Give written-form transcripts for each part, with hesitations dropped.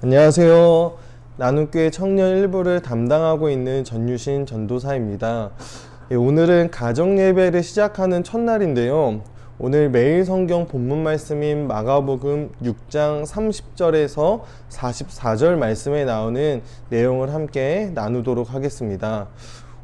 안녕하세요. 나눔교회 청년 일부를 담당하고 있는 전유신 전도사입니다. 오늘은 가정예배를 시작하는 첫날인데요. 오늘 매일 성경 본문 말씀인 마가복음 6장 30절에서 44절 말씀에 나오는 내용을 함께 나누도록 하겠습니다.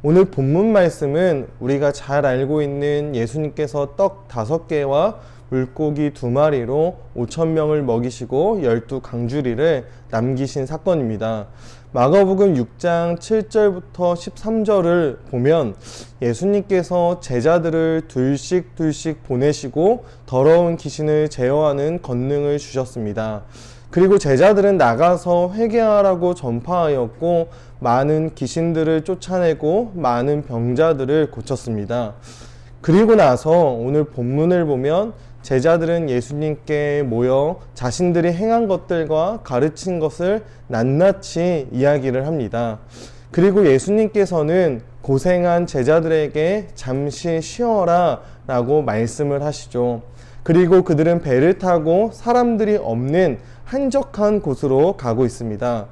오늘 본문 말씀은 우리가 잘 알고 있는 예수님께서 떡 5개와 물고기 2마리로 5,000명을 먹이시고 12강주리를 남기신 사건입니다. 마가복음 6장 7절부터 13절을 보면 예수님께서 제자들을 둘씩 보내시고 더러운 귀신을 제어하는 권능을 주셨습니다. 그리고 제자들은 나가서 회개하라고 전파하였고 많은 귀신들을 쫓아내고 많은 병자들을 고쳤습니다. 그리고 나서 오늘 본문을 보면 제자들은 예수님께 모여 자신들이 행한 것들과 가르친 것을 낱낱이 이야기를 합니다. 그리고 예수님께서는 고생한 제자들에게 잠시 쉬어라 라고 말씀을 하시죠. 그리고 그들은 배를 타고 사람들이 없는 한적한 곳으로 가고 있습니다.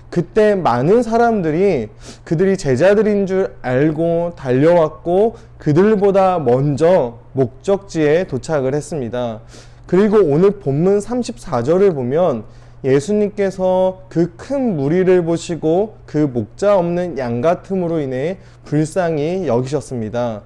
그때 많은 사람들이 그들이 제자들인 줄 알고 달려왔고 그들보다 먼저 목적지에 도착을 했습니다. 그리고 오늘 본문 34절을 보면 예수님께서 그 큰 무리를 보시고 그 목자 없는 양 같음으로 인해 불쌍히 여기셨습니다.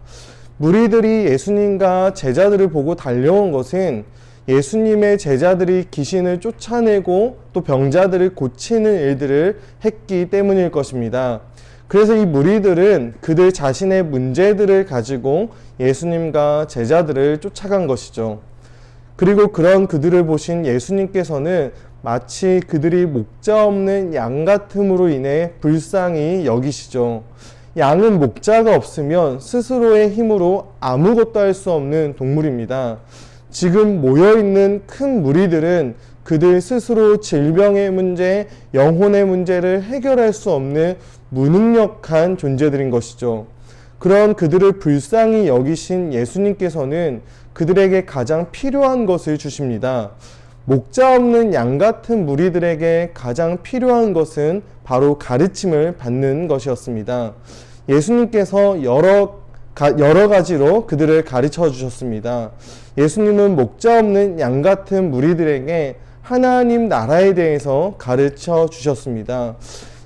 무리들이 예수님과 제자들을 보고 달려온 것은 예수님의 제자들이 귀신을 쫓아내고 또 병자들을 고치는 일들을 했기 때문일 것입니다. 그래서 이 무리들은 그들 자신의 문제들을 가지고 예수님과 제자들을 쫓아간 것이죠. 그리고 그런 그들을 보신 예수님께서는 마치 그들이 목자 없는 양 같음으로 인해 불쌍히 여기시죠. 양은 목자가 없으면 스스로의 힘으로 아무것도 할 수 없는 동물입니다. 지금 모여있는 큰 무리들은 그들 스스로 질병의 문제, 영혼의 문제를 해결할 수 없는 무능력한 존재들인 것이죠. 그런 그들을 불쌍히 여기신 예수님께서는 그들에게 가장 필요한 것을 주십니다. 목자 없는 양 같은 무리들에게 가장 필요한 것은 바로 가르침을 받는 것이었습니다. 예수님께서 여러 가지로 그들을 가르쳐 주셨습니다. 예수님은 목자 없는 양 같은 무리들에게 하나님 나라에 대해서 가르쳐 주셨습니다.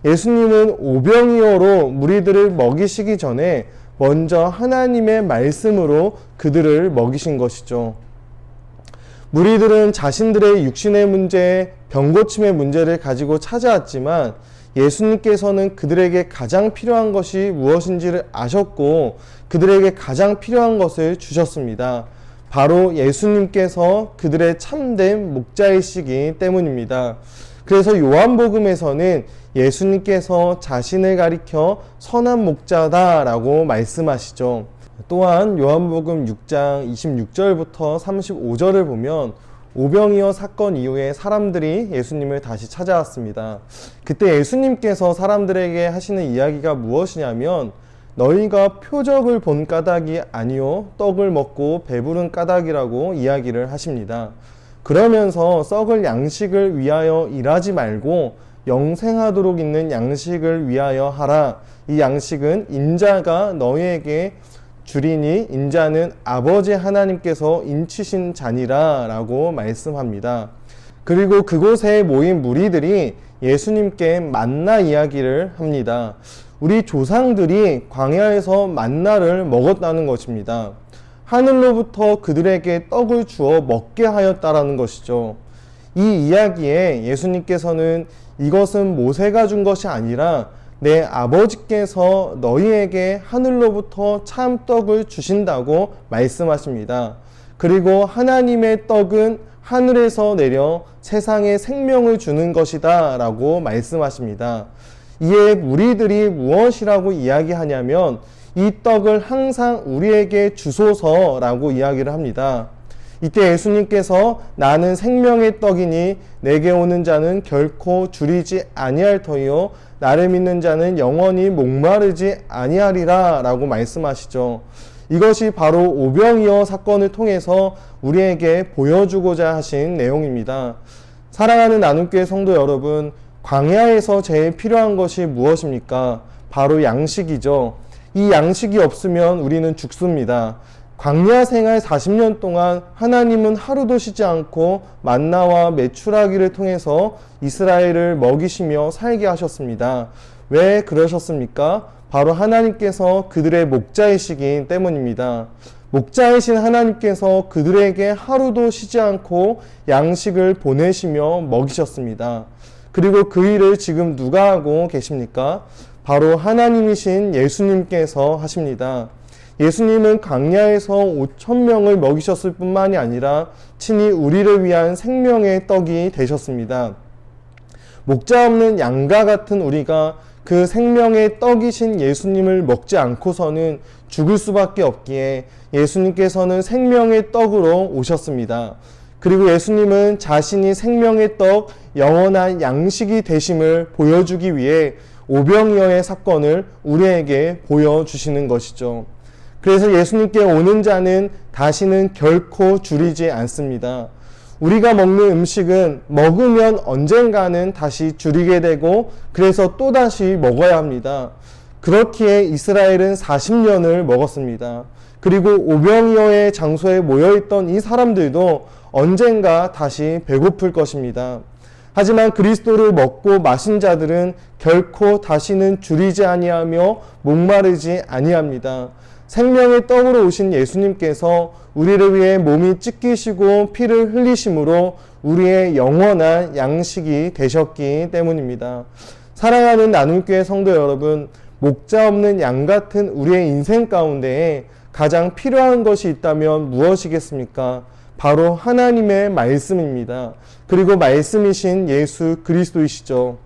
예수님은 오병이어로 무리들을 먹이시기 전에 먼저 하나님의 말씀으로 그들을 먹이신 것이죠. 무리들은 자신들의 육신의 문제, 병고침의 문제를 가지고 찾아왔지만 예수님께서는 그들에게 가장 필요한 것이 무엇인지를 아셨고 그들에게 가장 필요한 것을 주셨습니다. 바로 예수님께서 그들의 참된 목자이시기 때문입니다. 그래서 요한복음에서는 예수님께서 자신을 가리켜 선한 목자다라고 말씀하시죠. 또한 요한복음 6장 26절부터 35절을 보면 오병이어 사건 이후에 사람들이 예수님을 다시 찾아왔습니다. 그때 예수님께서 사람들에게 하시는 이야기가 무엇이냐면 너희가 표적을 본 까닭이 아니요 떡을 먹고 배부른 까닭이라고 이야기를 하십니다. 그러면서 썩을 양식을 위하여 일하지 말고 영생하도록 있는 양식을 위하여 하라. 이 양식은 인자가 너희에게 주리니 인자는 아버지 하나님께서 인치신 자니라 라고 말씀합니다. 그리고 그곳에 모인 무리들이 예수님께 만나 이야기를 합니다. 우리 조상들이 광야에서 만나를 먹었다는 것입니다. 하늘로부터 그들에게 떡을 주어 먹게 하였다라는 것이죠. 이 이야기에 예수님께서는 이것은 모세가 준 것이 아니라 내 아버지께서 너희에게 하늘로부터 참 떡을 주신다고 말씀하십니다. 그리고 하나님의 떡은 하늘에서 내려 세상에 생명을 주는 것이다 라고 말씀하십니다. 이에 무리들이 무엇이라고 이야기하냐면 이 떡을 항상 우리에게 주소서라고 이야기를 합니다. 이때 예수님께서 나는 생명의 떡이니 내게 오는 자는 결코 줄이지 아니할 터이요 나를 믿는 자는 영원히 목마르지 아니하리라 라고 말씀하시죠. 이것이 바로 오병이어 사건을 통해서 우리에게 보여주고자 하신 내용입니다. 사랑하는 나눔교회 성도 여러분, 광야에서 제일 필요한 것이 무엇입니까? 바로 양식이죠. 이 양식이 없으면 우리는 죽습니다. 광야 생활 40년 동안 하나님은 하루도 쉬지 않고 만나와 메추라기를 통해서 이스라엘을 먹이시며 살게 하셨습니다. 왜 그러셨습니까? 바로 하나님께서 그들의 목자이시기 때문입니다. 목자이신 하나님께서 그들에게 하루도 쉬지 않고 양식을 보내시며 먹이셨습니다. 그리고 그 일을 지금 누가 하고 계십니까? 바로 하나님이신 예수님께서 하십니다. 예수님은 광야에서 5,000명을 먹이셨을 뿐만이 아니라 친히 우리를 위한 생명의 떡이 되셨습니다. 목자 없는 양과 같은 우리가 그 생명의 떡이신 예수님을 먹지 않고서는 죽을 수밖에 없기에 예수님께서는 생명의 떡으로 오셨습니다. 그리고 예수님은 자신이 생명의 떡, 영원한 양식이 되심을 보여주기 위해 오병이어의 사건을 우리에게 보여주시는 것이죠. 그래서 예수님께 오는 자는 다시는 결코 줄이지 않습니다. 우리가 먹는 음식은 먹으면 언젠가는 다시 줄이게 되고 그래서 또다시 먹어야 합니다. 그렇기에 이스라엘은 40년을 먹었습니다. 그리고 오병이어의 장소에 모여있던 이 사람들도 언젠가 다시 배고플 것입니다. 하지만 그리스도를 먹고 마신 자들은 결코 다시는 줄이지 아니하며 목마르지 아니합니다. 생명의 떡으로 오신 예수님께서 우리를 위해 몸이 찢기시고 피를 흘리심으로 우리의 영원한 양식이 되셨기 때문입니다. 사랑하는 나눔교회 성도 여러분, 목자 없는 양 같은 우리의 인생 가운데에 가장 필요한 것이 있다면 무엇이겠습니까? 바로 하나님의 말씀입니다. 그리고 말씀이신 예수 그리스도이시죠.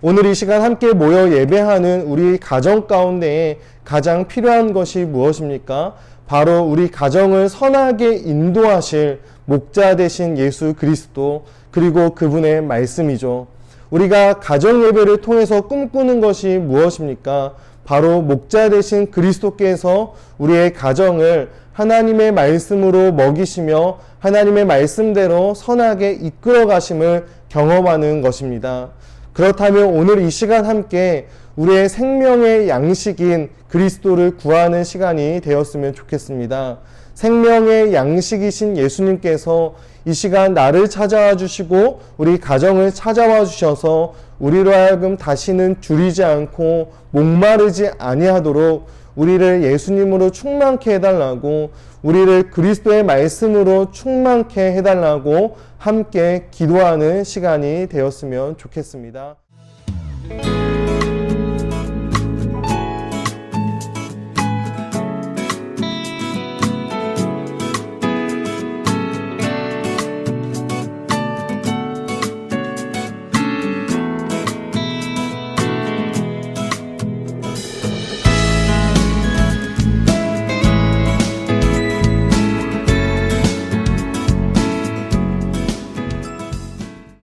오늘 이 시간 함께 모여 예배하는 우리 가정 가운데에 가장 필요한 것이 무엇입니까? 바로 우리 가정을 선하게 인도하실 목자 되신 예수 그리스도, 그리고 그분의 말씀이죠. 우리가 가정 예배를 통해서 꿈꾸는 것이 무엇입니까? 바로 목자 되신 그리스도께서 우리의 가정을 하나님의 말씀으로 먹이시며 하나님의 말씀대로 선하게 이끌어 가심을 경험하는 것입니다. 그렇다면 오늘 이 시간 함께 우리의 생명의 양식인 그리스도를 구하는 시간이 되었으면 좋겠습니다. 생명의 양식이신 예수님께서 이 시간 나를 찾아와 주시고 우리 가정을 찾아와 주셔서 우리로 하여금 다시는 줄이지 않고 목마르지 아니하도록 우리를 예수님으로 충만케 해달라고, 우리를 그리스도의 말씀으로 충만케 해달라고 함께 기도하는 시간이 되었으면 좋겠습니다.